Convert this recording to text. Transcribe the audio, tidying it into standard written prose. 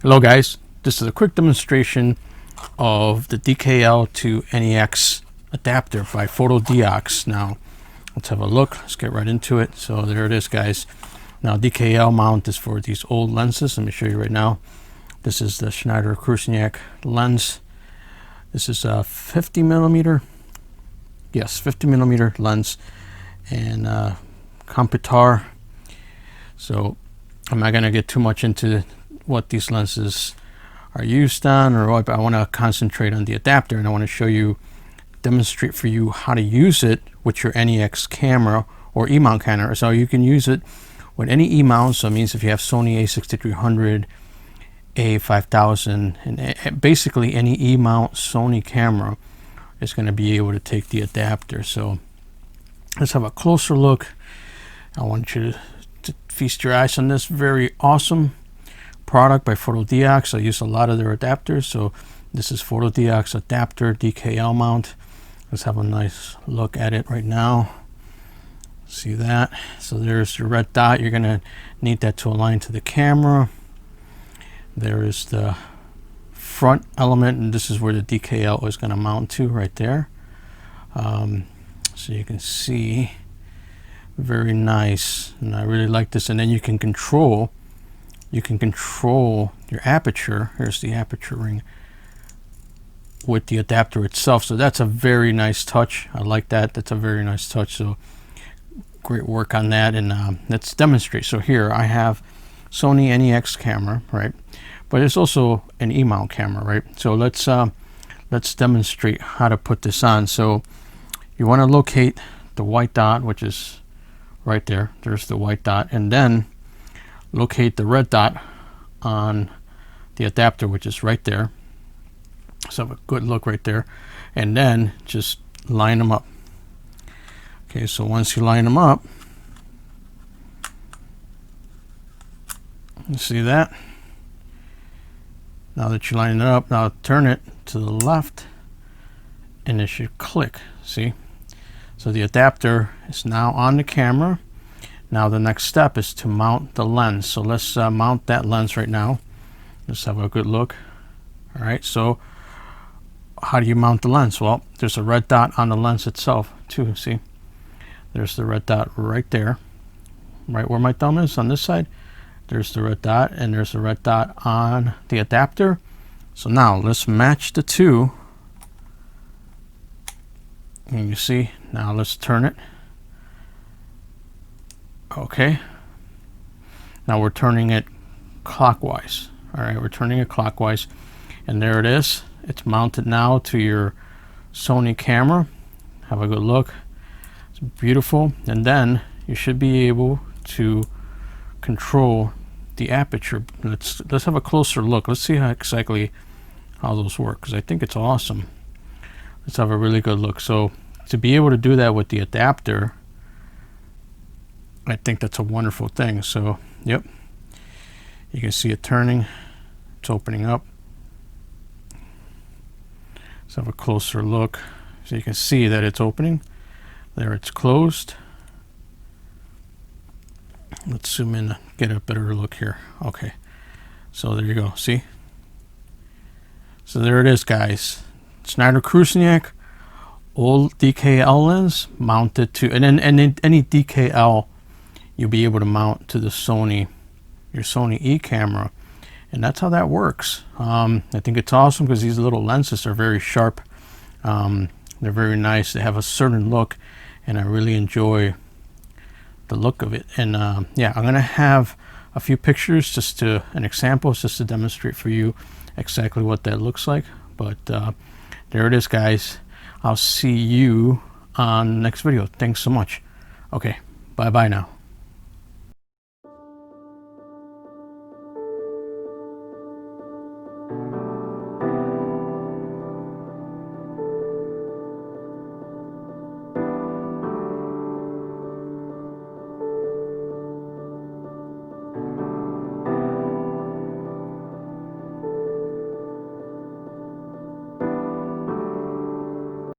Hello guys, this is a quick demonstration of the DKL to NEX adapter by Fotodiox. Now let's have a look, let's get right into it. So there it is guys. Now DKL mount is for these old lenses. Let me show you right now. This is the Schneider Krusniak lens. This is a 50 millimeter, yes, 50 millimeter lens, and Computar. So I'm not going to get too much into what these lenses are used on or what, but I want to concentrate on the adapter, and I want to show you, demonstrate for you how to use it with your NEX camera or E-mount camera. So you can use it with any E-mount. So it means if you have Sony A6300, A5000, and basically any E-mount Sony camera is going to be able to take the adapter. So let's have a closer look. I want you to feast your eyes on this very awesome product by Fotodiox. I use a lot of their adapters. So this is Fotodiox adapter DKL mount. Let's have a nice look at it right now. See that? So there's your red dot. You're going to need that to align to the camera. There is the front element, and this is where the DKL is going to mount to right there. So you can see, very nice, and I really like this. And then you can control your aperture. Here's the aperture ring with the adapter itself. So that's a very nice touch. I like that. That's a very nice touch. So great work on that. And let's demonstrate. So here I have Sony NEX camera, right? But it's also an E-mount camera, right? So let's demonstrate how to put this on. So you want to locate the white dot, which is right there. There's the white dot, and then locate the red dot on the adapter, which is right there. So have a good look right there, and then just line them up. Okay, so once you line them up, you see that? Now that you line it up, now turn it to the left and it should click. See? So the adapter is now on the camera. Now the next step is to mount the lens. So let's mount that lens right now. Let's have a good look. All right, so how do you mount the lens? Well, there's a red dot on the lens itself too. See? There's the red dot right there, right where my thumb is on this side. There's the red dot, and there's a red dot on the adapter. So now let's match the two. And you see, now let's turn it. Okay. Now we're turning it clockwise. All right, we're turning it clockwise. And there it is. It's mounted now to your Sony camera. Have a good look. It's beautiful. And then you should be able to control the aperture. Let's have a closer look. Let's see exactly how those work, because I think it's awesome. Let's have a really good look. So to be able to do that with the adapter, I think that's a wonderful thing. So yep, you can see it turning, it's opening up. Let's have a closer look. So you can see that it's opening. There, it's closed. Let's zoom in, get a better look here. Okay, so there you go. See? So there it is, guys. Schneider Krusniak old DKL lens mounted to, and then any DKL you'll be able to mount to the Sony, your Sony E camera, and that's how that works. I think it's awesome because these little lenses are very sharp. They're very nice. They have a certain look, and I really enjoy the look of it. And yeah, I'm gonna have a few pictures, just to an example, just to demonstrate for you exactly what that looks like. But there it is, guys. I'll see you on the next video. Thanks so much. Okay, bye bye now.